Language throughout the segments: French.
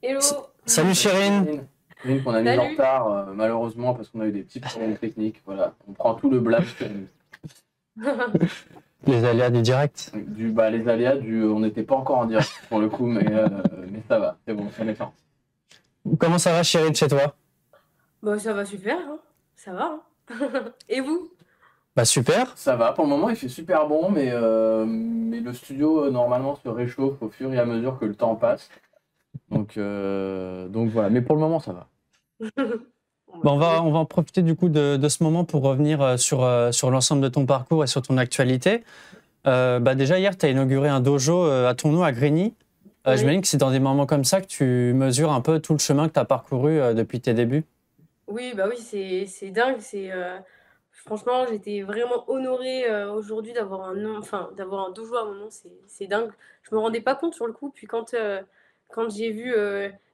Hello! Salut Chérine. Une qu'on a mis en Salut! retard, malheureusement, parce qu'on a eu des petits problèmes techniques. Voilà, on prend tout le blâme sur nous. Les aléas du direct. Les aléas on n'était pas encore en direct pour le coup, mais ça va, c'est bon, ça est sorti. Comment ça va Chérine chez toi? Bah, ça va super, hein. Ça va, hein. Et vous? Bah super. Ça va, pour le moment il fait super bon, mais le studio normalement se réchauffe au fur et à mesure que le temps passe. Donc voilà, mais pour le moment ça va. Bon, on va en profiter du coup de ce moment pour revenir sur l'ensemble de ton parcours et sur ton actualité. Déjà hier, tu as inauguré un dojo à ton nom à Grigny. Oui. J'imagine que c'est dans des moments comme ça que tu mesures un peu tout le chemin que tu as parcouru depuis tes débuts. Oui, bah oui, c'est dingue. Franchement, j'étais vraiment honorée aujourd'hui d'avoir un nom, enfin, d'avoir un dojo à mon nom. C'est dingue. Je me rendais pas compte sur le coup. Puis quand j'ai vu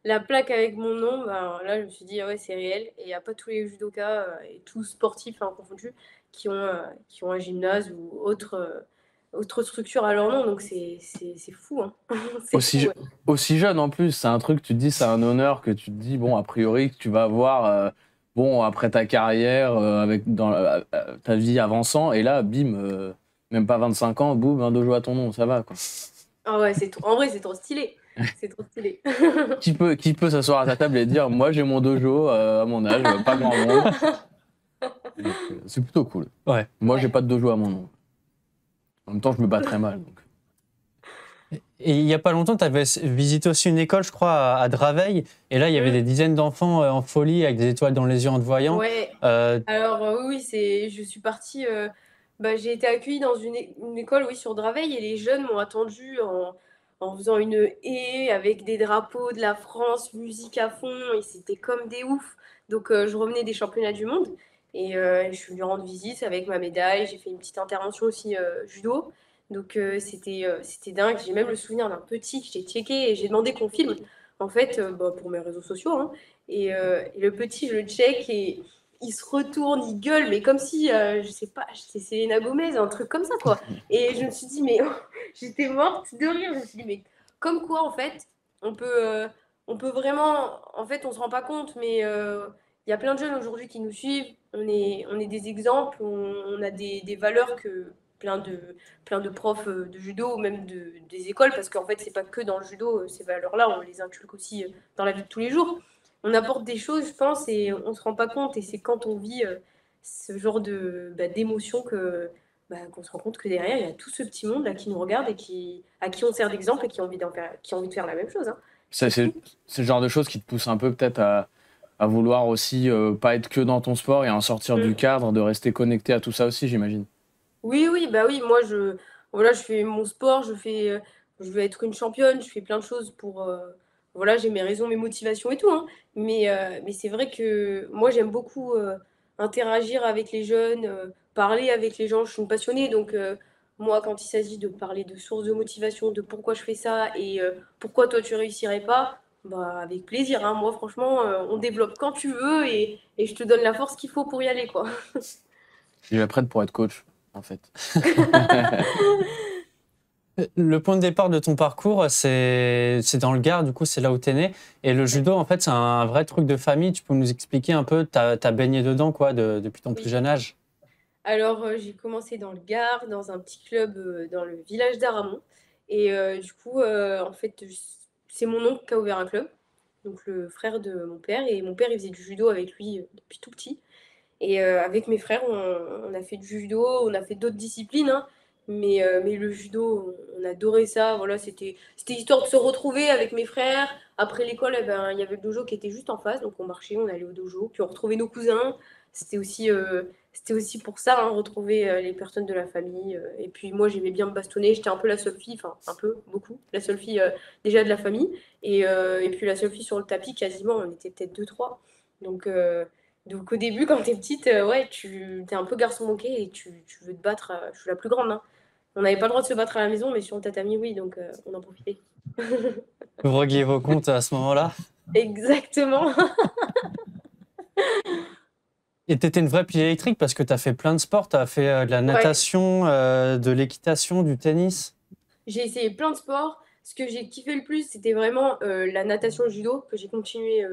la plaque avec mon nom, ben, là, je me suis dit, ah ouais, c'est réel. Et il n'y a pas tous les judokas et tous sportifs hein, confondus qui ont un gymnase ou autre structure à leur nom. Donc c'est fou, hein. C'est fou, Aussi, ouais. aussi jeune en plus, c'est un truc, tu te dis, c'est un honneur que tu te dis, bon, a priori, que tu vas avoir, bon, après ta carrière, ta vie avançant, et là, bim, même pas 25 ans, boum, un dojo à ton nom, ça va, quoi. Ah ouais, en vrai, c'est trop stylé. C'est trop stylé. Qui peut s'asseoir à ta table et dire, moi, j'ai mon dojo à mon âge, pas grand monde. C'est plutôt cool. Ouais. Moi, Ouais. j'ai pas de dojo à mon nom. En même temps, je me bats très mal. Donc. Et il n'y a pas longtemps, tu avais visité aussi une école, je crois, à Draveil. Et là, il y avait des dizaines d'enfants en folie avec des étoiles dans les yeux en te voyant. Ouais. Euh, Alors oui, je suis partie. J'ai été accueillie dans une école, oui, sur Draveil, et les jeunes m'ont attendue en faisant une haie avec des drapeaux de la France, musique à fond, et c'était comme des oufs. Donc je revenais des championnats du monde et je suis venue rendre visite avec ma médaille. J'ai fait une petite intervention aussi judo. Donc c'était dingue. J'ai même le souvenir d'un petit que j'ai checké et j'ai demandé qu'on filme, en fait, pour mes réseaux sociaux, hein. Et le petit, je le check et il se retourne, il gueule, mais comme si, je sais pas, c'est Selena Gomez, un truc comme ça, quoi. Et je me suis dit, mais j'étais morte de rire. Je me suis dit, mais comme quoi, en fait, on peut, euh, on peut vraiment, en fait, on se rend pas compte, mais il y a plein de jeunes aujourd'hui qui nous suivent. On est des exemples, on a des valeurs que plein de profs de judo ou même des écoles, parce qu'en fait, c'est pas que dans le judo, ces valeurs-là, on les inculque aussi dans la vie de tous les jours. On apporte des choses, je pense, et on se rend pas compte. Et c'est quand on vit ce genre d'émotion qu'on se rend compte que derrière, il y a tout ce petit monde là qui nous regarde et à qui on sert d'exemple et qui a envie de faire la même chose, hein. C'est le genre de choses qui te pousse un peu peut-être à vouloir aussi pas être que dans ton sport et à en sortir du Mm. cadre, de rester connecté à tout ça aussi, j'imagine. Oui, oui, bah oui, moi voilà, je fais mon sport, je veux être une championne, je fais plein de choses voilà, j'ai mes raisons, mes motivations et tout, hein. Mais c'est vrai que moi j'aime beaucoup interagir avec les jeunes, parler avec les gens, je suis une passionnée, donc moi quand il s'agit de parler de sources de motivation, de pourquoi je fais ça et pourquoi toi tu réussirais pas, bah avec plaisir, hein. Moi franchement, on développe quand tu veux et je te donne la force qu'il faut pour y aller, quoi. Je suis prête pour être coach, en fait. Le point de départ de ton parcours, c'est dans le Gard, du coup, c'est là où t'es né. Et le judo, en fait, c'est un vrai truc de famille. Tu peux nous expliquer un peu, t'as baigné dedans, quoi, depuis ton plus Oui. jeune âge. Alors, j'ai commencé dans le Gard, dans un petit club dans le village d'Aramon. Et du coup, en fait, c'est mon oncle qui a ouvert un club, donc le frère de mon père. Et mon père, il faisait du judo avec lui depuis tout petit. Et avec mes frères, on a fait du judo, on a fait d'autres disciplines, hein. Mais le judo, on adorait ça. Voilà, c'était histoire de se retrouver avec mes frères. Après l'école, eh ben, il y avait le dojo qui était juste en face. Donc on marchait, on allait au dojo. Puis on retrouvait nos cousins. C'était aussi pour ça, hein, retrouver les personnes de la famille. Et puis moi, j'aimais bien me bastonner. J'étais un peu la seule fille, enfin un peu, beaucoup, la seule fille déjà de la famille. Et puis la seule fille sur le tapis, quasiment, on était peut-être deux, trois. Donc, donc au début, quand t'es petite, ouais, tu t'es un peu garçon manqué et tu veux te battre. Je suis la plus grande, hein. On n'avait pas le droit de se battre à la maison, mais sur le tatami, oui, donc on en profitait. Vous régliez vos comptes à ce moment-là. Exactement. Et t'étais une vraie pile électrique parce que t'as fait plein de sports. T'as fait de la Ouais, natation, de l'équitation, du tennis. j'ai essayé plein de sports. ce que j'ai kiffé le plus, c'était vraiment la natation et le judo, que j'ai continué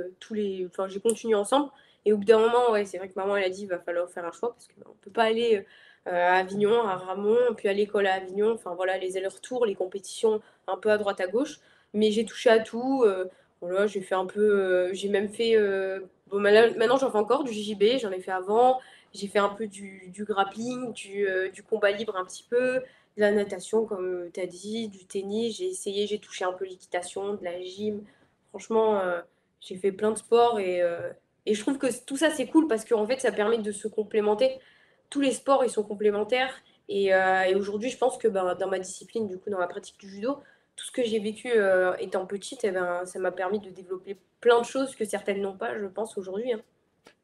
enfin, j'ai continué ensemble. Et au bout d'un moment, ouais, c'est vrai que maman, elle a dit, il va falloir faire un choix, parce qu'on peut pas aller à Avignon, à Ramon, puis à l'école à Avignon, enfin voilà, les allers-retours, les compétitions un peu à droite à gauche. Mais j'ai touché à tout. Voilà, j'ai fait un peu, j'ai même fait, bon, maintenant j'en fais encore du JJB, j'en ai fait avant. J'ai fait un peu du grappling, du combat libre un petit peu, de la natation, comme tu as dit, du tennis. J'ai essayé, j'ai touché un peu l'équitation, de la gym. Franchement, j'ai fait plein de sports et je trouve que tout ça, c'est cool parce qu'en fait, ça permet de se complémenter. Tous les sports, ils sont complémentaires. Et aujourd'hui, je pense que ben, dans ma discipline, du coup, dans la pratique du judo, tout ce que j'ai vécu étant petite, eh ben, ça m'a permis de développer plein de choses que certaines n'ont pas, je pense, aujourd'hui, hein.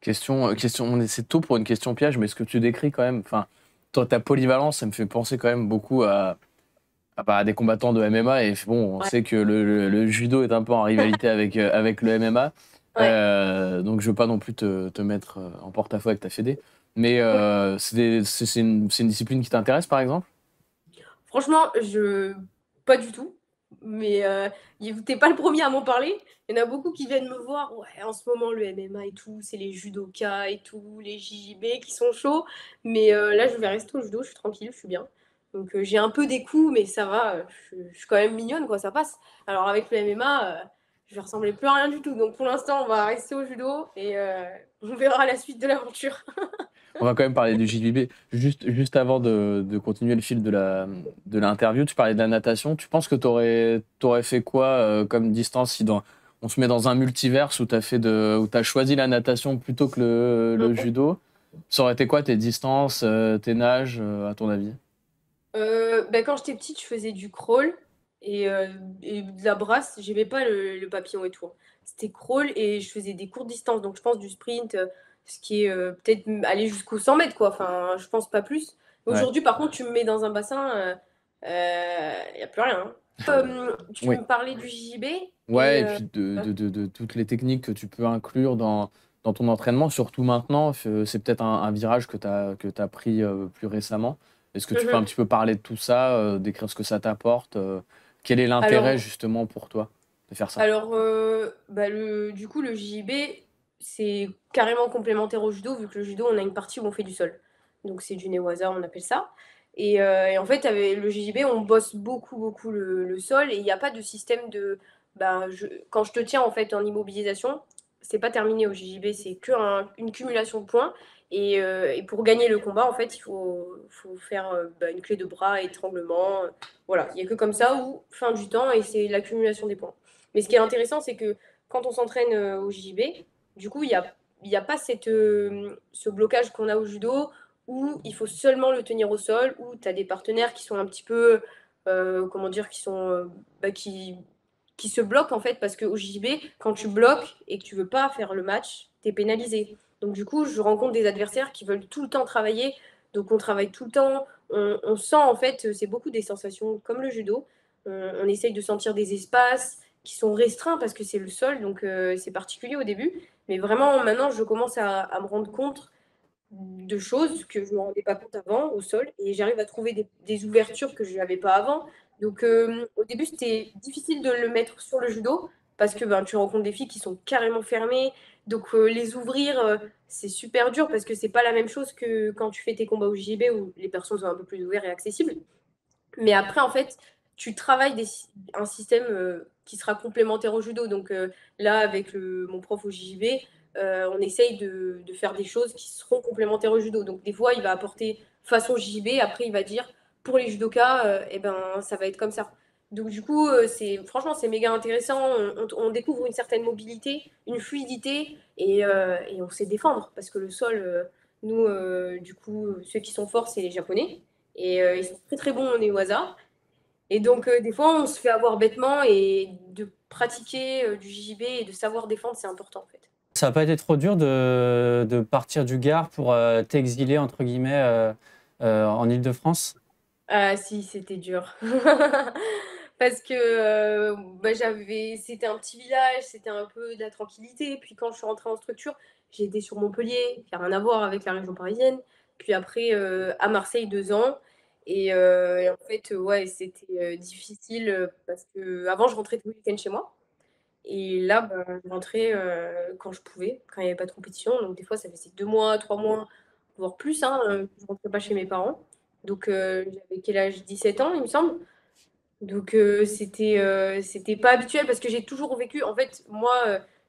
C'est tôt pour une question piège, mais ce que tu décris quand même, enfin, toi, ta polyvalence, ça me fait penser quand même beaucoup à des combattants de MMA. Et bon, on Ouais, sait que le judo est un peu en rivalité avec le MMA. ouais. Donc, je veux pas non plus te mettre en porte-à-faux avec ta fédé. Mais c'est une discipline qui t'intéresse, par exemple? Franchement, pas du tout. Mais t'es pas le premier à m'en parler. Il y en a beaucoup qui viennent me voir. Ouais, en ce moment, le MMA et tout, c'est les judokas et tout, les JJB qui sont chauds. Mais là, je vais rester au judo, je suis tranquille, je suis bien. Donc j'ai un peu des coups, mais ça va. Je suis quand même mignonne, quoi, ça passe. Alors avec le MMA, je vais ressembler plus à rien du tout. Donc pour l'instant, on va rester au judo et on verra la suite de l'aventure. On va quand même parler du JJB. Juste avant de continuer le fil de l'interview, tu parlais de la natation. Tu penses que t'aurais fait quoi comme distance si on se met dans un multiverse où où t'as choisi la natation plutôt que le judo? Ça aurait été quoi tes distances, tes nages, à ton avis? Bah, quand j'étais petite, je faisais du crawl et de la brasse. J'aimais pas le papillon et tout, hein. C'était crawl et je faisais des courtes distances. Donc, je pense du sprint, ce qui est peut-être aller jusqu'aux 100 mètres, quoi. Enfin, je pense pas plus. Ouais. Aujourd'hui, par contre, tu me mets dans un bassin, il n'y a plus rien, hein. Tu Oui. me parlais du JJB Ouais, et et puis de toutes les techniques que tu peux inclure dans ton entraînement, surtout maintenant, c'est peut-être un virage que t'as pris plus récemment. Est-ce que tu peux un mhm. petit peu parler de tout ça, décrire ce que ça t'apporte, quel est l'intérêt Alors, justement pour toi de faire ça? Alors, bah, du coup, le JJB, c'est carrément complémentaire au judo, vu que le judo, on a une partie où on fait du sol. Donc, c'est du newaza, on appelle ça. Et en fait, avec le JJB, on bosse beaucoup, beaucoup le sol. Et il n'y a pas de système de. Bah, quand je te tiens en fait en immobilisation, c'est pas terminé au JJB, c'est que une cumulation de points. Et pour gagner le combat, en fait, faut faire bah, une clé de bras, étranglement. Voilà, il n'y a que comme ça, ou fin du temps, et c'est l'accumulation des points. Mais ce qui est intéressant, c'est que quand on s'entraîne au JJB, du coup, il y a pas ce blocage qu'on a au judo où il faut seulement le tenir au sol, où tu as des partenaires qui sont un petit peu, comment dire, bah, qui se bloquent en fait, parce qu'au JJB, quand tu bloques et que tu veux pas faire le match, tu es pénalisé. Donc du coup, je rencontre des adversaires qui veulent tout le temps travailler, donc on travaille tout le temps, on sent en fait, c'est beaucoup des sensations comme le judo, on essaye de sentir des espaces qui sont restreints parce que c'est le sol, donc c'est particulier au début. Mais vraiment, maintenant, je commence à me rendre compte de choses que je ne me rendais pas compte avant au sol et j'arrive à trouver des ouvertures que je n'avais pas avant. Donc au début, c'était difficile de le mettre sur le judo parce que ben, tu rencontres des filles qui sont carrément fermées. Donc les ouvrir, c'est super dur parce que c'est pas la même chose que quand tu fais tes combats au JB où les personnes sont un peu plus ouvertes et accessibles. Mais après, en fait, tu travailles un système qui sera complémentaire au judo. Donc là, avec mon prof au JJB, on essaye de faire des choses qui seront complémentaires au judo. Donc des fois, il va apporter façon JJB, après il va dire, pour les judokas, eh ben, ça va être comme ça. Donc du coup, franchement, c'est méga intéressant. On découvre une certaine mobilité, une fluidité, et on sait défendre. Parce que le sol, nous, du coup, ceux qui sont forts, c'est les Japonais. Et ils sont très très bons au hasard. Et donc, des fois, on se fait avoir bêtement et de pratiquer du JJB et de savoir défendre, c'est important en fait. Ça n'a pas été trop dur de partir du Gard pour t'exiler, entre guillemets, en Île-de-France? Ah si, c'était dur. Parce que bah, c'était un petit village, c'était un peu de la tranquillité. Puis quand je suis rentrée en structure, j'ai été sur Montpellier, qui n'a rien à voir avec la région parisienne. Puis après, à Marseille, 2 ans. Et en fait, ouais, c'était, difficile, parce qu'avant je rentrais tous les week-ends chez moi et là, je rentrais, quand je pouvais, quand il y avait pas de compétition. Donc des fois ça faisait 2 mois, 3 mois, voire plus, hein, que je rentrais pas chez mes parents. Donc j'avais quel âge? 17 ans, il me semble. Donc c'était pas habituel parce que j'ai toujours vécu en fait, moi,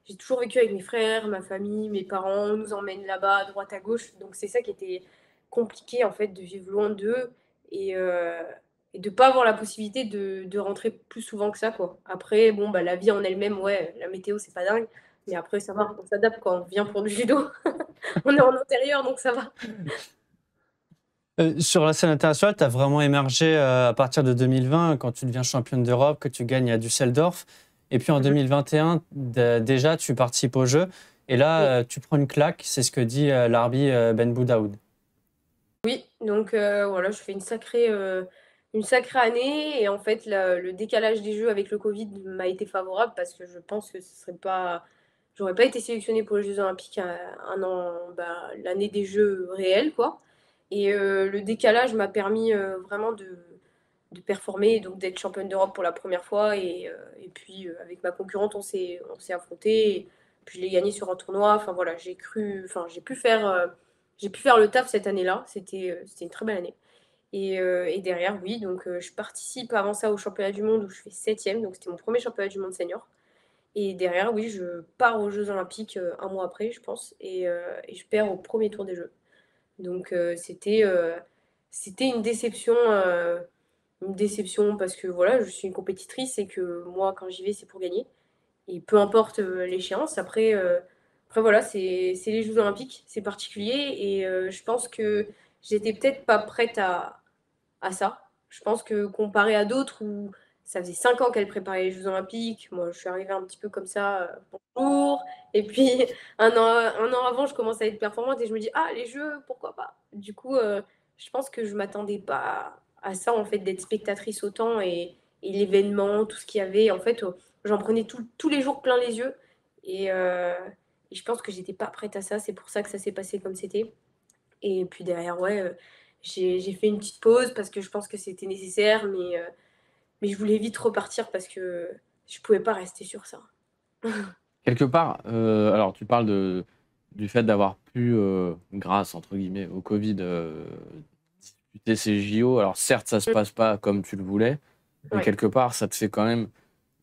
j'ai toujours vécu avec mes frères, ma famille, mes parents, on nous emmène là-bas, à droite, à gauche. Donc c'est ça qui était compliqué, en fait, de vivre loin d'eux et heu et de pas avoir la possibilité de rentrer plus souvent que ça, quoi. Après, bon, la vie en elle-même, ouais, la météo, c'est pas dingue, mais après ça va, on s'adapte, quoi. On vient pour du judo. On est en intérieur, donc ça va. Sur la scène internationale, tu as vraiment émergé à partir de 2020, quand tu deviens championne d'Europe, que tu gagnes à Düsseldorf. Et puis en Mmh. 2021, déjà, tu participes aux Jeux. Et Oui. là, tu prends une claque, c'est ce que dit l'arbitre Ben Boudaoud. Oui, donc voilà, je fais une sacrée année et en fait, le décalage des Jeux avec le Covid m'a été favorable parce que je pense que ce serait pas j'aurais pas été sélectionnée pour les Jeux olympiques un an, l'année des Jeux réels, quoi. Et le décalage m'a permis, vraiment de performer et donc d'être championne d'Europe pour la première fois et puis, avec ma concurrente, on s'est affrontés et puis je l'ai gagnée sur un tournoi. Enfin voilà, j'ai pu faire le taf cette année-là. C'était une très belle année et derrière, oui, donc je participe avant ça au championnat du monde où je fais 7e, donc c'était mon premier championnat du monde senior et derrière, oui, je pars aux Jeux olympiques, 1 mois après, je pense et je perds au premier tour des Jeux. Donc c'était une déception parce que voilà, je suis une compétitrice et que moi, quand j'y vais, c'est pour gagner et peu importe, l'échéance. Après voilà, c'est les Jeux olympiques, c'est particulier et je pense que j'étais peut-être pas prête à ça. Je pense que comparé à d'autres où ça faisait 5 ans qu'elles préparaient les Jeux olympiques, moi, je suis arrivée un petit peu comme ça, bonjour et puis un an avant, je commence à être performante et je me dis: «Ah les Jeux, pourquoi pas?» Du coup, je pense que je m'attendais pas à ça, en fait, d'être spectatrice autant et l'événement, tout ce qu'il y avait, en fait, j'en prenais tous les jours plein les yeux et heu et je pense que j'étais pas prête à ça. C'est pour ça que ça s'est passé comme c'était et puis derrière, ouais, j'ai fait une petite pause parce que je pense que c'était nécessaire, mais je voulais vite repartir parce que je pouvais pas rester sur ça. Quelque part, alors tu parles du fait d'avoir pu, grâce entre guillemets au Covid, disputer ces JO. Alors certes, ça se Mmh, passe pas comme tu le voulais, mais ouais. quelque part, ça te fait quand même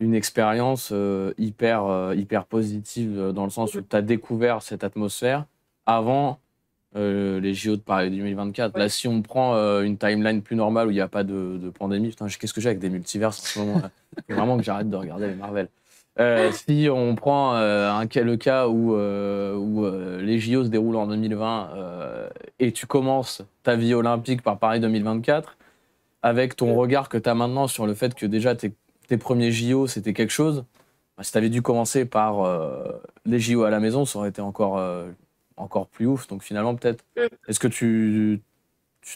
une expérience, hyper positive, dans le sens Mmh où mh. tu as découvert cette atmosphère avant, les JO de Paris 2024. Là, Ouais. si on prend, une timeline plus normale où il y a pas de pandémie, putain, qu'est-ce que j'ai avec des multiverses en ce moment là? Faut vraiment que j'arrête de regarder les Marvel. Si on prend, le cas où les JO se déroulent en 2020, et tu commences ta vie olympique par Paris 2024, avec ton Mmh. regard que tu as maintenant sur le fait que déjà tes premiers JO, c'était quelque chose, bah, si tu avais dû commencer par, les JO à la maison, ça aurait été encore plus ouf. Donc finalement, peut-être, Mmh. est-ce que tu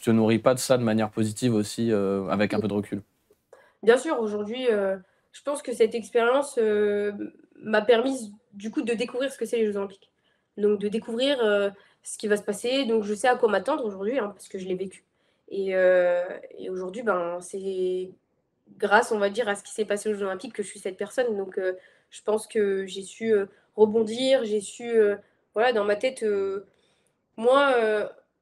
te nourris pas de ça de manière positive aussi, avec un peu de recul? Bien sûr, aujourd'hui, je pense que cette expérience, m'a permis du coup de découvrir ce que c'est les Jeux olympiques. Donc de découvrir, ce qui va se passer, donc je sais à quoi m'attendre aujourd'hui, hein, parce que je l'ai vécu et aujourd'hui, c'est grâce, on va dire, à ce qui s'est passé aux Jeux olympiques que je suis cette personne. Donc je pense que j'ai su, rebondir, j'ai su, voilà, dans ma tête, moi,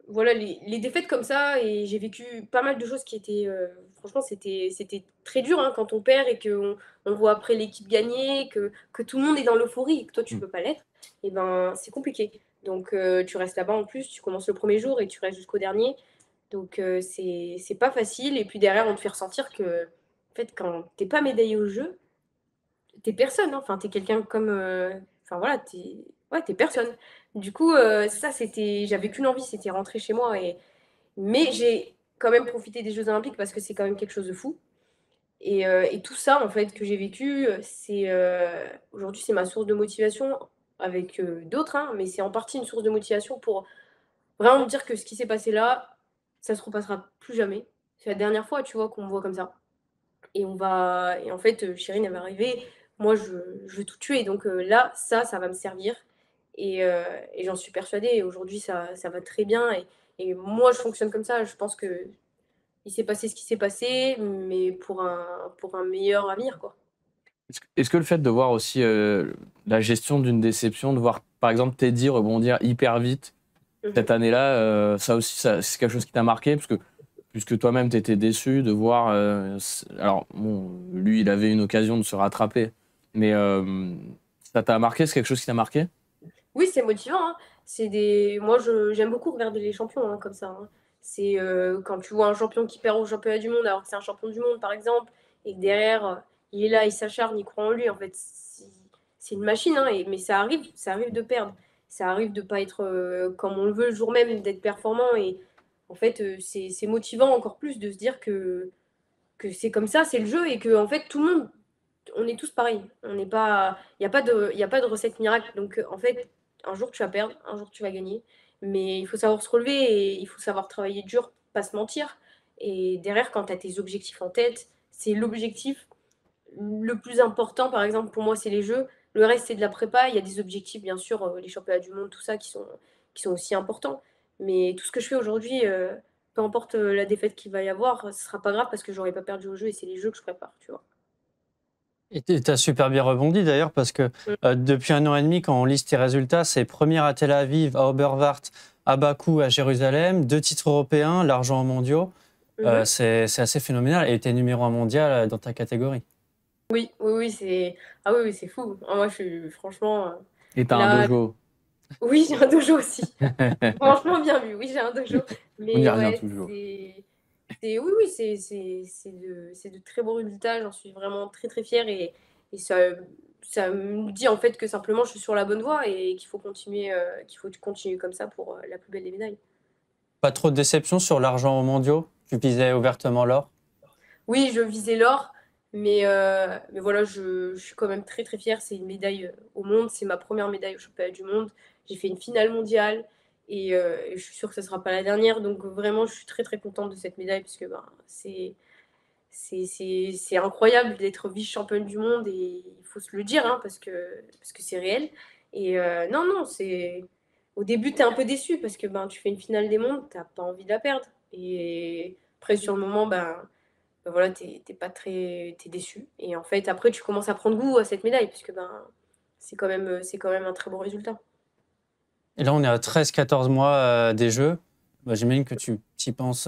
voilà, les défaites comme ça et j'ai vécu pas mal de choses qui étaient, franchement, c'était très dur, hein, quand on perd et qu'on voit après l'équipe gagner, que tout le monde est dans l'euphorie et que toi, tu Mmh. peux pas l'être et c'est compliqué. Donc tu restes là-bas en plus, tu commences le premier jour et tu restes jusqu'au dernier. Donc c'est pas facile et puis derrière, on te fait ressentir que, en fait, quand tu es pas médaillé au jeu, tu es personne, hein. Enfin, tu es quelqu'un comme, enfin voilà, tu es personne. Du coup, ça j'avais qu'une envie, c'était rentrer chez moi mais j'ai quand même profité des Jeux olympiques parce que c'est quand même quelque chose de fou et tout ça, en fait, que j'ai vécu, aujourd'hui, c'est ma source de motivation avec, d'autres, hein, mais c'est en partie une source de motivation pour vraiment me dire que ce qui s'est passé là, ça se repassera plus jamais. C'est la dernière fois, tu vois, qu'on me voit comme ça. Et en fait, Chérine, elle va arriver, moi je veux tout tuer donc là, ça va me servir et j'en suis persuadée et aujourd'hui ça va très bien et moi je fonctionne comme ça. Je pense qu'il il s'est passé ce qui s'est passé, mais pour un meilleur avenir, quoi. Est-ce que le fait de voir aussi la gestion d'une déception, de voir par exemple Teddy rebondir hyper vite cette année-là, ça aussi, c'est quelque chose qui t'a marqué, parce que puisque toi-même t'étais déçu de voir. Alors, bon, lui, il avait une occasion de se rattraper, mais ça t'a marqué? C'est quelque chose qui t'a marqué? Oui, c'est motivant, hein. Moi, j'aime beaucoup regarder les champions, hein, comme ça, hein. C'est quand tu vois un champion qui perd au championnat du monde, alors que c'est un champion du monde, par exemple, et que derrière, il est là, il s'acharne, il croit en lui. En fait, c'est une machine, hein, mais ça arrive de perdre. Ça arrive de pas être comme on le veut le jour même, d'être performant. Et en fait, c'est motivant encore plus de se dire que c'est comme ça, c'est le jeu, et que en fait, tout le monde, on est tous pareils. On n'est pas, il y a pas de recette miracle. Donc en fait, un jour tu vas perdre, un jour tu vas gagner, mais il faut savoir se relever et il faut savoir travailler dur, pas se mentir. Et derrière, quand tu as tes objectifs en tête, c'est l'objectif le plus important. Par exemple, pour moi, c'est les jeux. Le reste, c'est de la prépa. Il y a des objectifs, bien sûr, les championnats du monde, tout ça, qui sont aussi importants. Mais tout ce que je fais aujourd'hui, peu importe la défaite qu'il va y avoir, ce sera pas grave parce que j'aurais pas perdu au jeu et c'est les jeux que je prépare, tu vois. Et tu as super bien rebondi d'ailleurs parce que depuis 1 an et demi, quand on liste tes résultats, c'est première à Tel Aviv, à Oberwart, à Bakou, à Jérusalem, 2 titres européens, l'argent aux mondiaux. C'est assez phénoménal et tu es numéro 1 mondial dans ta catégorie. Oui, oui, oui, ah oui, oui, c'est fou. Ah, moi, je suis franchement Et t'as un là. dojo. Oui, j'ai un dojo aussi. Franchement, bien vu. Oui, j'ai un dojo. On y Mais revient ouais, toujours. oui, oui, c'est de très beaux résultats. J'en suis vraiment très, très fière et ça me dit en fait que simplement je suis sur la bonne voie et qu'il faut continuer comme ça pour la plus belle des médailles. Pas trop de déception sur l'argent aux mondiaux? Tu visais ouvertement l'or? Oui, je visais l'or, mais voilà, je suis quand même très très fière. C'est une médaille au monde, c'est ma première médaille au championnat du monde. J'ai fait une finale mondiale et je suis sûre que ce ne sera pas la dernière. Donc vraiment, je suis très très contente de cette médaille parce que ben, c'est incroyable d'être vice-championne du monde et il faut se le dire hein, parce que c'est réel. Et non, non, au début, tu es un peu déçu parce que ben, tu fais une finale des mondes, tu n'as pas envie de la perdre. Et après, sur le moment, ben voilà, t'es déçu. Et en fait, après, tu commences à prendre goût à cette médaille, puisque ben, c'est quand même un très bon résultat. Et là, on est à 13-14 mois des Jeux. Bah, j'imagine que tu y penses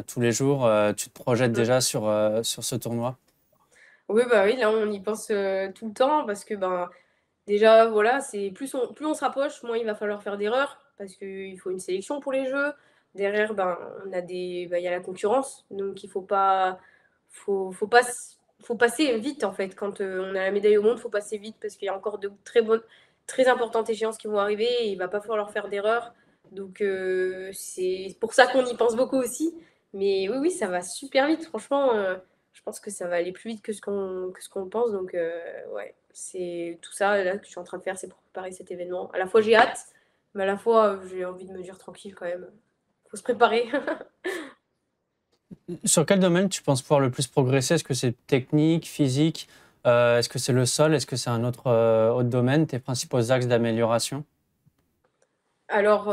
tous les jours. Tu te projettes déjà sur ce tournoi. Oui, bah oui, là, on y pense tout le temps, parce que ben, déjà, voilà, plus on se rapproche, moins il va falloir faire d'erreurs, parce qu'il faut une sélection pour les Jeux. Derrière, ben, il y a la concurrence, donc il faut pas, faut passer vite, en fait. Quand on a la médaille au monde, il faut passer vite, parce qu'il y a encore de très importantes échéances qui vont arriver, et il va pas falloir faire d'erreurs. Donc, c'est pour ça qu'on y pense beaucoup aussi. Mais oui, oui, ça va super vite, franchement. Je pense que ça va aller plus vite que ce qu'on pense. Donc, ouais, c'est tout ça là, que je suis en train de faire, c'est pour préparer cet événement. À la fois, j'ai hâte, mais à la fois, j'ai envie de me dire tranquille quand même. Faut se préparer. Sur quel domaine tu penses pouvoir le plus progresser? Est-ce que c'est technique, physique? Est-ce que c'est le sol? Est-ce que c'est un autre domaine? Tes principaux axes d'amélioration? Alors,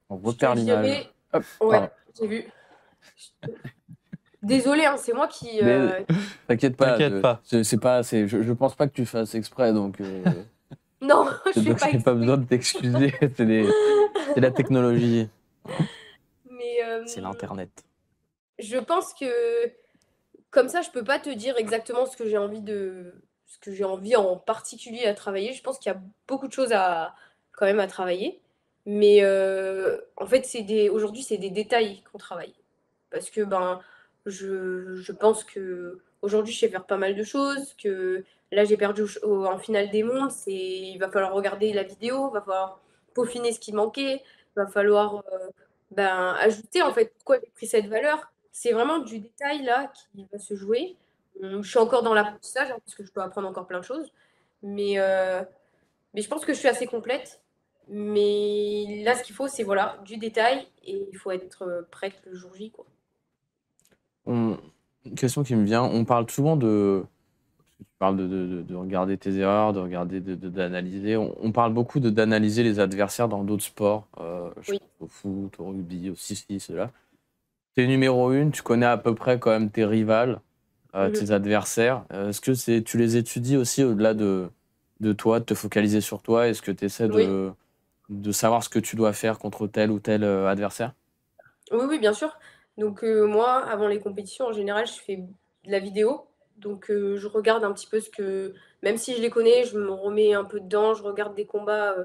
On je te repère l'image. dirais. Hop, Ouais, pardon. j'ai vu. Désolée, hein, c'est moi qui. Mais t'inquiète pas, T'inquiète pas. je pense pas que tu fasses exprès, donc Non, je fais donc pas j'ai pas exprès. besoin de t'excuser. C'est la technologie, Mais c'est l'internet. je pense que comme ça, je peux pas te dire exactement ce que j'ai envie en particulier à travailler. Je pense qu'il y a beaucoup de choses quand même à travailler. Mais en fait, aujourd'hui, c'est des détails qu'on travaille. Parce que ben, je pense que aujourd'hui, je sais faire pas mal de choses, que là, j'ai perdu en finale des mondes. Il va falloir regarder la vidéo, il va falloir peaufiner ce qui manquait, il va falloir ajouter en fait pourquoi j'ai pris cette valeur. C'est vraiment du détail là qui va se jouer. Je suis encore dans l'apprentissage hein, parce que je dois apprendre encore plein de choses. Mais je pense que je suis assez complète. Mais là, ce qu'il faut, c'est voilà, du détail et il faut être prête le jour J, quoi. Une question qui me vient, on parle souvent tu parles de regarder tes erreurs, de regarder, d'analyser. On parle beaucoup d'analyser les adversaires dans d'autres sports, je Oui. pense au foot, au rugby, au ceci, cela. t'es numéro 1, tu connais à peu près quand même tes rivales, Mhm. tes adversaires. Est-ce que tu les étudies aussi au-delà de toi, de te focaliser sur toi? Est-ce que tu essaies Oui. de savoir ce que tu dois faire contre tel ou tel adversaire? Oui, oui, bien sûr. Donc, moi, avant les compétitions, en général, je fais de la vidéo. Donc, je regarde un petit peu ce que, même si je les connais, je me remets un peu dedans. Je regarde des combats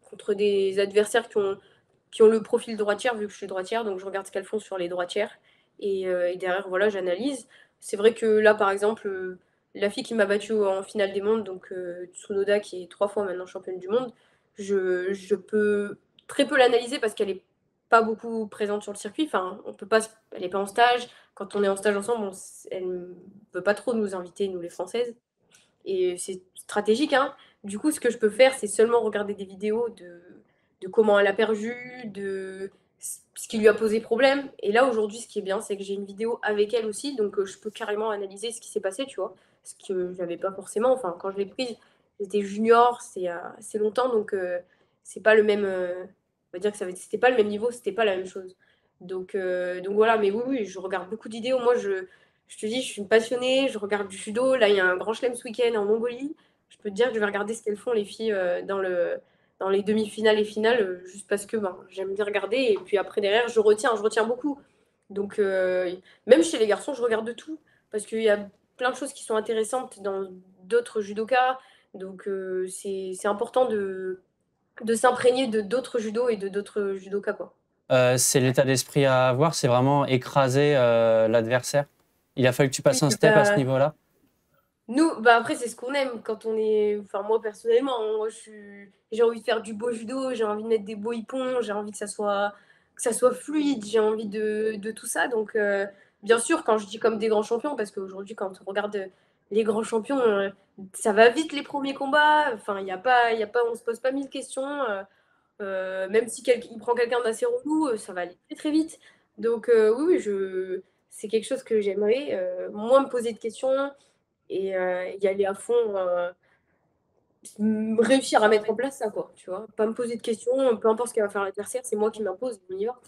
contre des adversaires qui ont le profil droitière, vu que je suis droitière. Donc, je regarde ce qu'elles font sur les droitières. Et derrière, voilà, j'analyse. C'est vrai que là, par exemple, la fille qui m'a battue en finale des mondes, donc Tsunoda, qui est 3 fois maintenant championne du monde, je peux très peu l'analyser parce qu'elle est pas beaucoup présente sur le circuit. Enfin, on peut pas, elle n'est pas en stage. Quand on est en stage ensemble, elle ne veut pas trop nous inviter, nous les Françaises. Et c'est stratégique, hein. Du coup, ce que je peux faire, c'est seulement regarder des vidéos de comment elle a perdu, de ce qui lui a posé problème. Et là, aujourd'hui, ce qui est bien, c'est que j'ai une vidéo avec elle aussi. Donc, je peux carrément analyser ce qui s'est passé, tu vois. Ce que j'avais pas forcément. Enfin, quand je l'ai prise, j'étais junior, c'est il y a assez longtemps. Donc, c'est pas le même. On va dire que c'était pas le même niveau, c'était pas la même chose. Donc voilà, mais oui, oui, je regarde beaucoup de vidéos. Moi, je te dis, je suis une passionnée, je regarde du judo. Là, il y a un grand chelem ce week-end en Mongolie. Je peux te dire que je vais regarder ce qu'elles font, les filles, dans les demi-finales et finales, juste parce que ben, j'aime bien regarder. Et puis après, derrière, je retiens beaucoup. Donc, même chez les garçons, je regarde de tout. Parce qu'il y a plein de choses qui sont intéressantes dans d'autres judokas. Donc, c'est important de s'imprégner de d'autres judos et de d'autres judokas, quoi. C'est l'état d'esprit à avoir, c'est vraiment écraser l'adversaire. Il a fallu que tu Oui, passes un step à ce niveau-là. nous, bah après, c'est ce qu'on aime quand on est. Enfin, moi, personnellement, hein, j'ai envie de faire du beau judo, j'ai envie de mettre des beaux hippons, j'ai envie que ça soit fluide, j'ai envie de tout ça. Donc, bien sûr, quand je dis comme des grands champions, parce qu'aujourd'hui, quand on regarde les grands champions, ça va vite les premiers combats. Enfin, on se pose pas mille questions. Même si il prend quelqu'un d'assez relou, ça va aller très très vite. Donc, oui, oui, c'est quelque chose que j'aimerais. Moins me poser de questions et y aller à fond, réussir à mettre en place ça, quoi, tu vois. Pas me poser de questions, peu importe ce qu'elle va faire l'adversaire, c'est moi qui m'impose, on y va.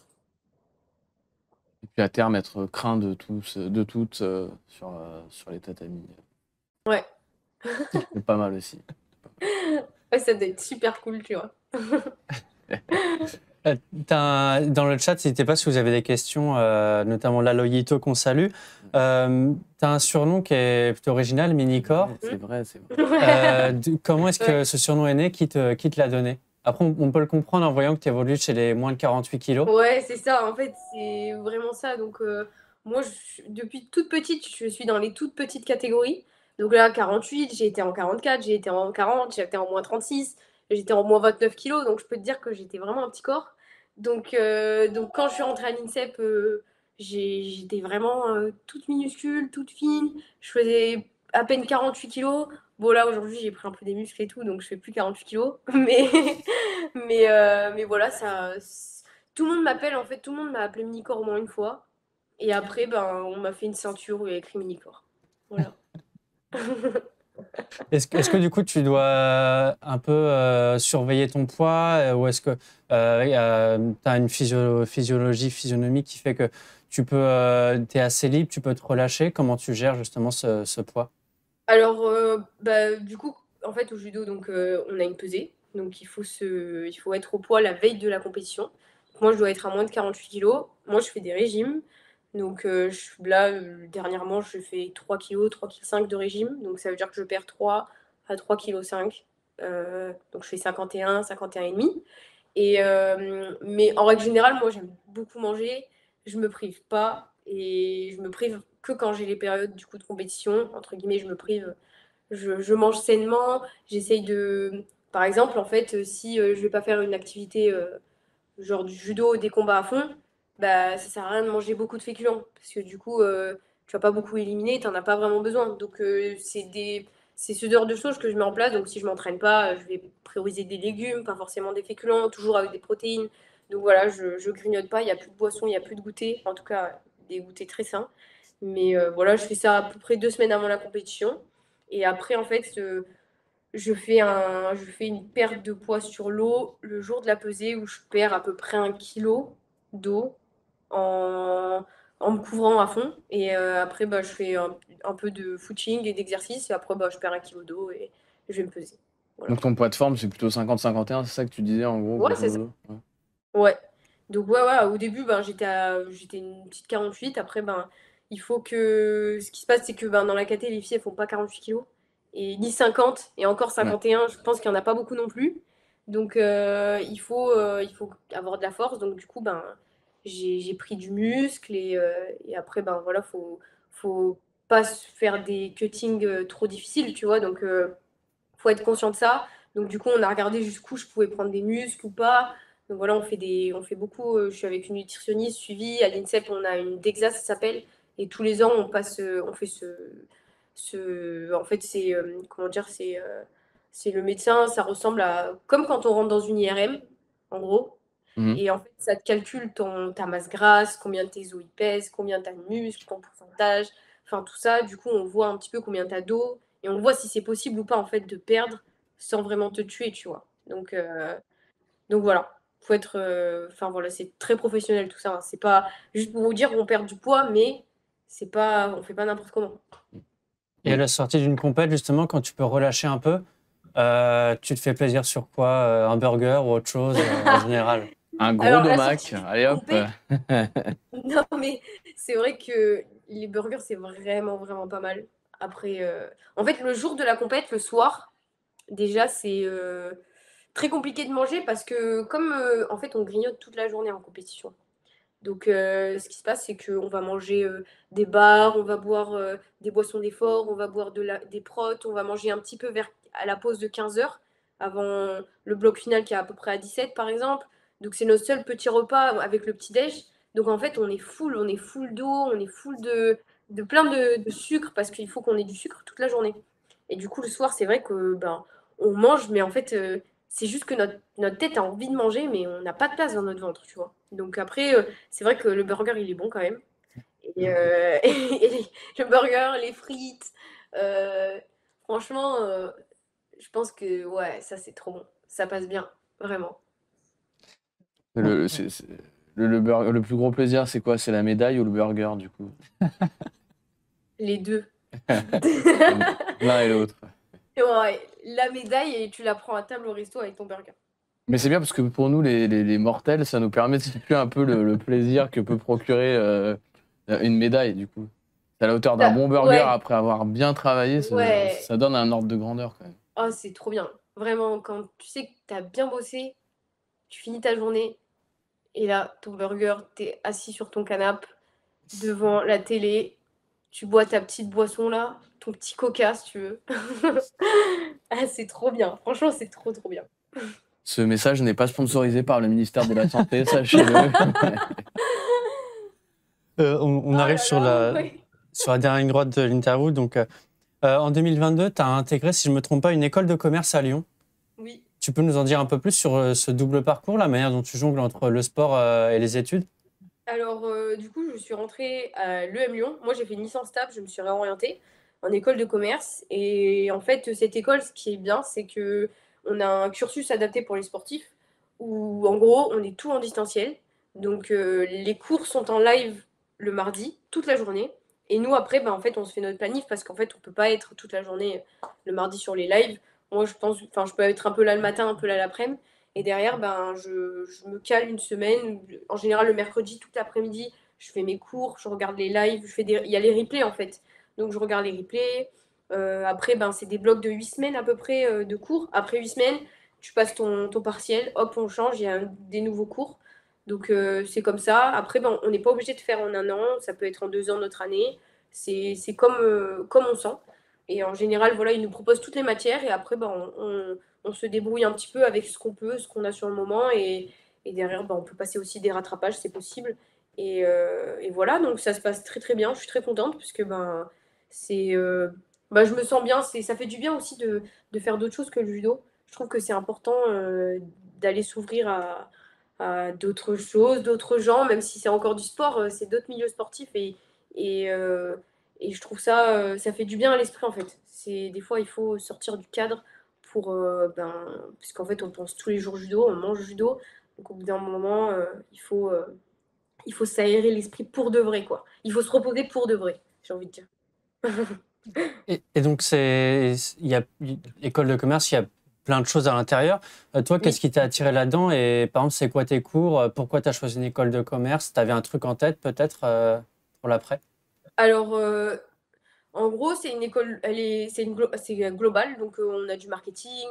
Et puis à terme, être craint de toutes sur les tatamis. Ouais, C'est pas mal aussi. ouais, ça doit être super cool, tu vois. Dans le chat, n'hésitez pas si vous avez des questions, notamment Laloyito qu'on salue. Tu as un surnom qui est plutôt original, Minicore. C'est vrai, c'est vrai. Comment est-ce Ouais. que ce surnom est né? Qui te l'a donné? Après, on peut le comprendre en voyant que tu évolues chez les moins de 48 kilos. Ouais, c'est ça, en fait, c'est vraiment ça. Donc, moi, depuis toute petite, je suis dans les toutes petites catégories. Donc là, 48, j'ai été en 44, j'ai été en 40, j'ai été en moins 36, j'étais en moins 29 kilos. Donc, je peux te dire que j'étais vraiment un petit corps. Donc quand je suis rentrée à l'INSEP, j'étais vraiment toute minuscule, toute fine. Je faisais à peine 48 kilos. Bon, là, aujourd'hui, j'ai pris un peu des muscles et tout, donc je fais plus 48 kilos. Mais voilà, tout le monde m'appelle, en fait, tout le monde m'a appelé Minicore au moins une fois. Et après, ben, on m'a fait une ceinture où il y a écrit Minicore. Voilà. Est-ce que du coup tu dois un peu surveiller ton poids ou est-ce que tu as une physiologie, physionomie qui fait que tu es assez libre, tu peux te relâcher? Comment tu gères justement ce poids? Alors, bah, du coup, en fait, au judo, donc, on a une pesée. Donc, il faut être au poids la veille de la compétition. Moi, je dois être à moins de 48 kilos. Moi, je fais des régimes. Donc, là, dernièrement, je fais 3 kilos, 3,5 kg de régime. Donc, ça veut dire que je perds 3 à 3,5 kg. Donc, je fais 51, 51,5. Mais en règle générale, moi, j'aime beaucoup manger. Je me prive pas. Et je me prive que quand j'ai les périodes du coup de compétition. Entre guillemets, je me prive. Je mange sainement. J'essaye de. Par exemple, en fait, si je vais pas faire une activité genre du judo, des combats à fond, bah ça sert à rien de manger beaucoup de féculents. Parce que du coup, tu vas pas beaucoup éliminer, tu n'en as pas vraiment besoin. Donc, c'est ce genre de choses que je mets en place. Donc, si je m'entraîne pas, je vais prioriser des légumes, pas forcément des féculents, toujours avec des protéines. Donc voilà, je grignote pas, il n'y a plus de boisson, il n'y a plus de goûter. En tout cas, des goûters très sains. Mais voilà, je fais ça à peu près 2 semaines avant la compétition. Et après, en fait, je fais une perte de poids sur l'eau le jour de la pesée où je perds à peu près 1 kilo d'eau en, en me couvrant à fond. Et après, bah, je fais un peu de footing et d'exercice. Et après, bah, je perds 1 kilo d'eau et je vais me peser. Voilà. Donc ton poids de forme, c'est plutôt 50-51, c'est ça que tu disais en gros, Ouais, grosso c'est ça. modo? Ouais. Ouais. Donc, ouais, au début, ben, j'étais une petite 48. Après, ben, il faut que. Ce qui se passe, c'est que ben, dans la caté, les filles, elles font pas 48 kilos. Et ni 50. Et encore Ouais. 51, je pense qu'il y en a pas beaucoup non plus. Donc, il faut avoir de la force. Donc, du coup, ben, j'ai pris du muscle. Et après, ben, voilà, faut pas se faire des cuttings trop difficiles, tu vois. Donc, faut être conscient de ça. Donc, du coup, on a regardé jusqu'où je pouvais prendre des muscles ou pas. Donc, voilà, on fait beaucoup. Je suis avec une nutritionniste suivie. À l'INSEP, on a une DEXA, ça s'appelle. Et tous les ans, on fait en fait, c'est, comment dire, c'est le médecin. Ça ressemble à, comme quand on rentre dans une IRM, en gros. Mhm. Et en fait, ça te calcule ta masse grasse, combien tes os ils pèsent, combien tu as de muscles, ton pourcentage, enfin tout ça. Du coup, on voit un petit peu combien tu as d'eau et on voit si c'est possible ou pas en fait de perdre sans vraiment te tuer, tu vois. Donc voilà, faut être, enfin voilà, c'est très professionnel tout ça, hein. C'est pas juste pour vous dire qu'on perd du poids, mais c'est pas, on fait pas n'importe comment. Et à la sortie d'une compète, justement, quand tu peux relâcher un peu, tu te fais plaisir sur quoi? Un burger ou autre chose en général? Un gros Alors la sortie domac, d'une allez hop. compète, non, mais c'est vrai que les burgers, c'est vraiment, vraiment pas mal. Après, en fait, le jour de la compète, le soir, déjà, c'est très compliqué de manger parce que comme, en fait, on grignote toute la journée en compétition. Donc, ce qui se passe, c'est qu'on va manger des bars, on va boire des boissons d'effort, on va boire des protes, on va manger un petit peu à la pause de 15 heures, avant le bloc final qui est à peu près à 17 par exemple. Donc, c'est notre seul petit repas avec le petit-déj. Donc, en fait, on est full d'eau, on est full de plein de sucre parce qu'il faut qu'on ait du sucre toute la journée. Et du coup, le soir, c'est vrai que ben, on mange, mais en fait, c'est juste que notre tête a envie de manger, mais on n'a pas de place dans notre ventre, tu vois. Donc après, c'est vrai que le burger, il est bon quand même. Le burger, les frites, euh, franchement, je pense que ouais, ça c'est trop bon. Ça passe bien, vraiment. Le, c'est- le plus gros plaisir, c'est quoi? C'est la médaille ou le burger, du coup? Les deux. L'un et l'autre. Ouais, la médaille et tu la prends à table au resto avec ton burger. Mais c'est bien parce que pour nous, les mortels, ça nous permet de situer un peu le plaisir que peut procurer une médaille, du coup. C'est à la hauteur d'un bon burger Ouais, après avoir bien travaillé, ouais. ça donne un ordre de grandeur quand même. Oh, c'est trop bien. Vraiment, quand tu sais que tu as bien bossé, tu finis ta journée et là, ton burger, t'es assis sur ton canapé devant la télé, tu bois ta petite boisson là, ton petit coca si tu veux. Ah, c'est trop bien. Franchement, c'est trop trop bien. Ce message n'est pas sponsorisé par le ministère de la Santé, sachez-le. On Oh arrive là là, ouais. sur la dernière ligne droite de l'interview. Donc, en 2022, tu as intégré, si je ne me trompe pas, une école de commerce à Lyon. Oui. Tu peux nous en dire un peu plus sur ce double parcours, la manière dont tu jongles entre le sport et les études? Alors, du coup, je suis rentrée à l'EM Lyon. Moi, j'ai fait une licence TAP, je me suis réorientée en école de commerce. Et en fait, cette école, ce qui est bien, c'est que on a un cursus adapté pour les sportifs où, en gros, on est tout en distanciel. Donc, les cours sont en live le mardi, toute la journée. Et nous, après, ben, en fait, on se fait notre planif parce qu'en fait, on peut pas être toute la journée le mardi sur les lives. Moi, je pense, enfin, je peux être un peu là le matin, un peu là l'après-midi. Et derrière, ben, je me cale une semaine. En général, le mercredi, toute l'après-midi, je fais mes cours, je regarde les lives, il y a les replays en fait. Donc je regarde les replays. Après, ben, c'est des blocs de 8 semaines à peu près de cours. Après 8 semaines, tu passes ton partiel, hop, on change, il y a des nouveaux cours. Donc c'est comme ça. Après, ben, on n'est pas obligé de faire en 1 an, ça peut être en 2 ans notre année. C'est comme on sent. Et en général, voilà, ils nous proposent toutes les matières et après, ben, on se débrouille un petit peu avec ce qu'on peut, ce qu'on a sur le moment. Et derrière, ben, on peut passer aussi des rattrapages, c'est possible. Et voilà, donc ça se passe très très bien. Je suis très contente puisque ben, ben, je me sens bien. Ça fait du bien aussi de faire d'autres choses que le judo. Je trouve que c'est important d'aller s'ouvrir à d'autres choses, d'autres gens, même si c'est encore du sport, c'est d'autres milieux sportifs. Et, euh, et je trouve ça, ça fait du bien à l'esprit en fait. Des fois, il faut sortir du cadre pour, ben, parce qu'en fait, on pense tous les jours judo, on mange judo. Donc au bout d'un moment, il faut il faut s'aérer l'esprit pour de vrai, quoi. Il faut se reposer pour de vrai, j'ai envie de dire. Et donc, école de commerce, il y a plein de choses à l'intérieur. Toi, qu'est-ce Oui. qui t'a attiré là-dedans? Et par exemple, c'est quoi tes cours? Pourquoi tu as choisi une école de commerce? Tu avais un truc en tête, peut-être, pour l'après? Alors, en gros, c'est une école, c'est global, donc on a du marketing,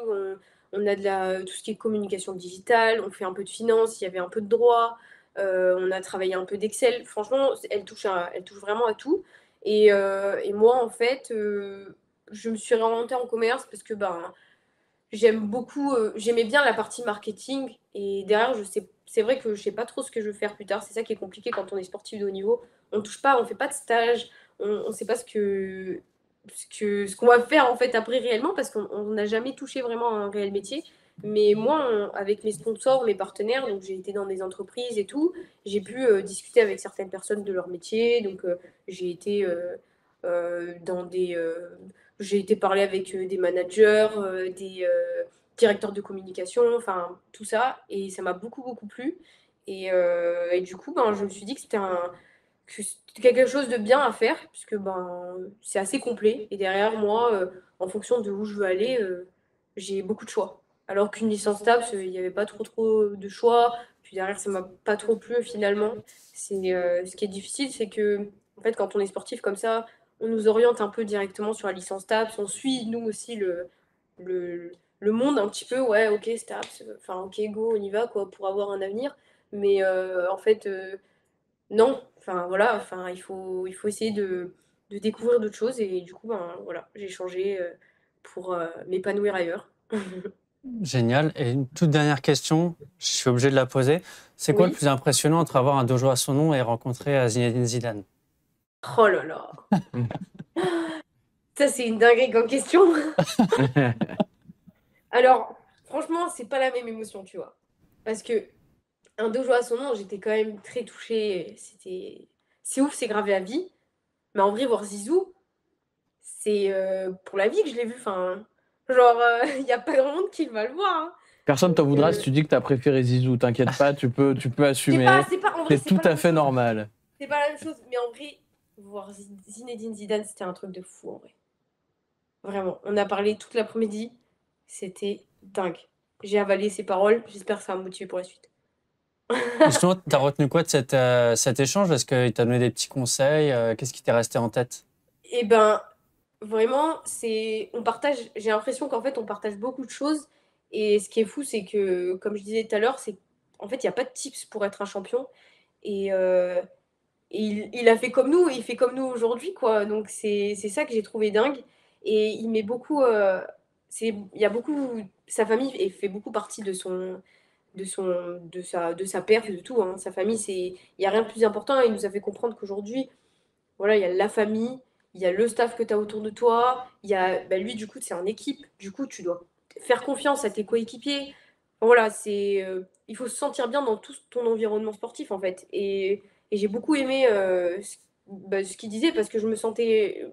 on a tout ce qui est communication digitale, on fait un peu de finance, il y avait un peu de droit, on a travaillé un peu d'Excel. Franchement, elle touche vraiment à tout. Et moi, en fait, je me suis réorientée en commerce parce que ben, j'aimais bien la partie marketing. Et derrière, c'est vrai que je sais pas trop ce que je veux faire plus tard. C'est ça qui est compliqué quand on est sportif de haut niveau. On touche pas, on fait pas de stage, on sait pas ce qu'on va faire en fait après réellement parce qu'on n'a jamais touché vraiment à un réel métier. Mais moi, avec mes sponsors, mes partenaires, donc j'ai été dans des entreprises et tout, j'ai pu discuter avec certaines personnes de leur métier. Donc j'ai été dans j'ai été parler avec des managers, des directeurs de communication, enfin tout ça, et ça m'a beaucoup beaucoup plu. Et du coup, ben, je me suis dit que c'était quelque chose de bien à faire, puisque ben, c'est assez complet. Et derrière moi, en fonction de où je veux aller, j'ai beaucoup de choix. Alors qu'une licence TAPS, il n'y avait pas trop de choix. Puis derrière, ça m'a pas trop plu finalement. Ce qui est difficile, c'est que en fait, quand on est sportif comme ça, on nous oriente un peu directement sur la licence TAPS. On suit, nous aussi, le monde un petit peu. Ouais, ok, STAPS, enfin, ok, go, on y va, quoi, pour avoir un avenir. Mais en fait, non. Enfin, voilà, enfin, il faut essayer de découvrir d'autres choses. Et du coup, ben, voilà, j'ai changé pour m'épanouir ailleurs. Génial. Et une toute dernière question, je suis obligé de la poser. C'est quoi le Oui. plus impressionnant entre avoir un dojo à son nom et rencontrer Zinedine Zidane? Oh là là. Ça, c'est une dinguerie comme question. Alors, franchement, c'est pas la même émotion, tu vois. Parce que un dojo à son nom, j'étais quand même très touchée. C'est ouf, c'est gravé à vie. Mais en vrai, voir Zizou, c'est pour la vie que je l'ai vu. Enfin, genre, il n'y a pas grand monde qui va le voir, hein. Personne t'en Donc, voudra si tu dis que t'as préféré Zizou, t'inquiète pas, tu peux assumer. en vrai, C'est c'est tout pas la à même fait chose. normal. C'est pas la même chose. Mais en vrai, voir Zinedine Zidane, c'était un truc de fou, en vrai. Vraiment. On a parlé toute l'après-midi. C'était dingue. J'ai avalé ses paroles. J'espère que ça va me motiver pour la suite. Justement, tu as retenu quoi de cet échange? Est-ce qu'il t'a donné des petits conseils? Qu'est-ce qui t'est resté en tête? Et ben, vraiment, on partage, j'ai l'impression qu'en fait, on partage beaucoup de choses. Et ce qui est fou, c'est que, comme je disais tout à l'heure, c'est en fait, il n'y a pas de tips pour être un champion. Et, il a fait comme nous, il fait comme nous aujourd'hui, quoi. Donc, c'est ça que j'ai trouvé dingue. Et il met beaucoup, il y a beaucoup, sa famille fait beaucoup partie de sa perte, de tout, hein. Sa famille, il n'y a rien de plus important. Il nous a fait comprendre qu'aujourd'hui, voilà, il y a la famille, il y a le staff que tu as autour de toi, il y a bah, lui, du coup, c'est en équipe. Du coup, tu dois faire confiance à tes coéquipiers. Voilà, il faut se sentir bien dans tout ton environnement sportif, en fait. Et j'ai beaucoup aimé ce qu'il disait parce que je me sentais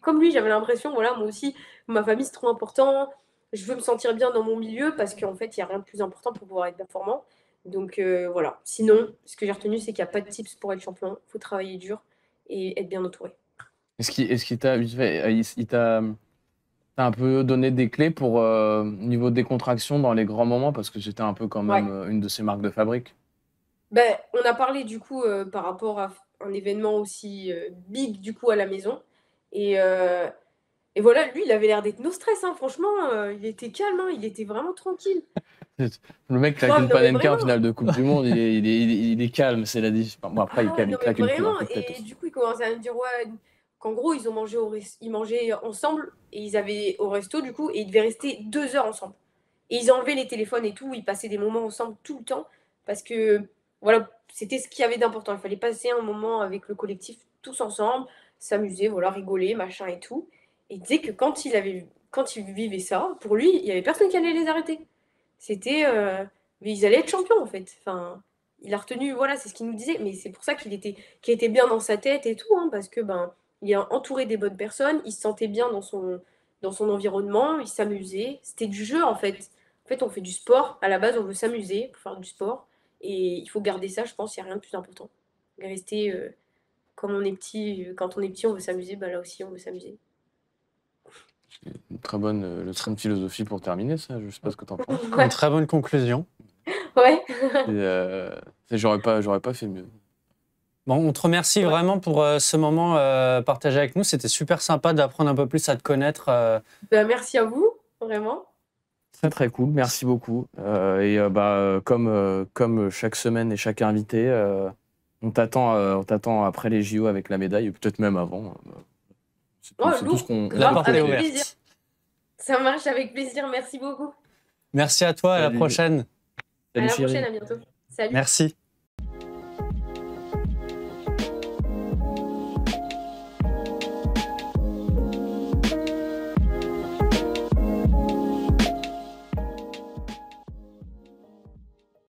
comme lui, j'avais l'impression, voilà, moi aussi, ma famille, c'est trop important. Je veux me sentir bien dans mon milieu parce qu'en fait, il n'y a rien de plus important pour pouvoir être performant. Donc voilà. Sinon, ce que j'ai retenu, c'est qu'il n'y a pas de tips pour être champion. Il faut travailler dur et être bien entouré. Est-ce qu'il t'a vite fait, t'as un peu donné des clés pour niveau décontraction dans les grands moments parce que c'était un peu quand Ouais. même une de ses marques de fabrique. Ben, on a parlé du coup par rapport à un événement aussi big du coup à la maison. Et, euh, et voilà, lui, il avait l'air d'être no stress, hein. Franchement, il était calme, hein. Il était vraiment tranquille. Le mec claque Ouais, une non mais panenka en vraiment. finale de Coupe du Monde, il est calme, c'est la différence. Bon, après, Ah, il non mais claque une coupe un vraiment. peu de tête Et aussi. du coup, il commençait à me dire ouais, qu'en gros, ils ont mangé ils mangeaient ensemble et ils avaient au resto du coup et ils devaient rester 2 heures ensemble. Et ils enlevaient les téléphones et tout, ils passaient des moments ensemble tout le temps parce que voilà, c'était ce qu'il y avait d'important. Il fallait passer un moment avec le collectif tous ensemble, s'amuser, voilà, rigoler, machin et tout. Et il disait que quand il vivait ça, pour lui, il y avait personne qui allait les arrêter. C'était mais ils allaient être champions en fait. Enfin, il a retenu, voilà, c'est ce qu'il nous disait, mais c'est pour ça qu'il était bien dans sa tête et tout, hein, parce que ben, il est entouré des bonnes personnes, il se sentait bien dans son environnement, il s'amusait. C'était du jeu en fait. En fait, on fait du sport, à la base, on veut s'amuser pour faire du sport. Et il faut garder ça, je pense, il n'y a rien de plus important. Rester comme on est petit, quand on est petit, on veut s'amuser, bah là aussi, on veut s'amuser. Une très bonne leçon de philosophie pour terminer, ça. Je sais pas ce que t'en penses. Une très bonne conclusion. Ouais. J'aurais pas fait mieux. Bon, on te remercie vraiment pour ce moment partagé avec nous. C'était super sympa d'apprendre un peu plus à te connaître. Bah, merci à vous, vraiment. Très très cool, merci beaucoup. Comme chaque semaine et chaque invité, on t'attend après les JO avec la médaille, peut-être même avant. C'est tout lourd. ce qu'on La Grave, porte est avec ouverte. plaisir. Ça marche, avec plaisir. Merci beaucoup. Merci à toi, à la Salut. prochaine. À la Salut, prochaine, chérie. à bientôt. Salut. Merci.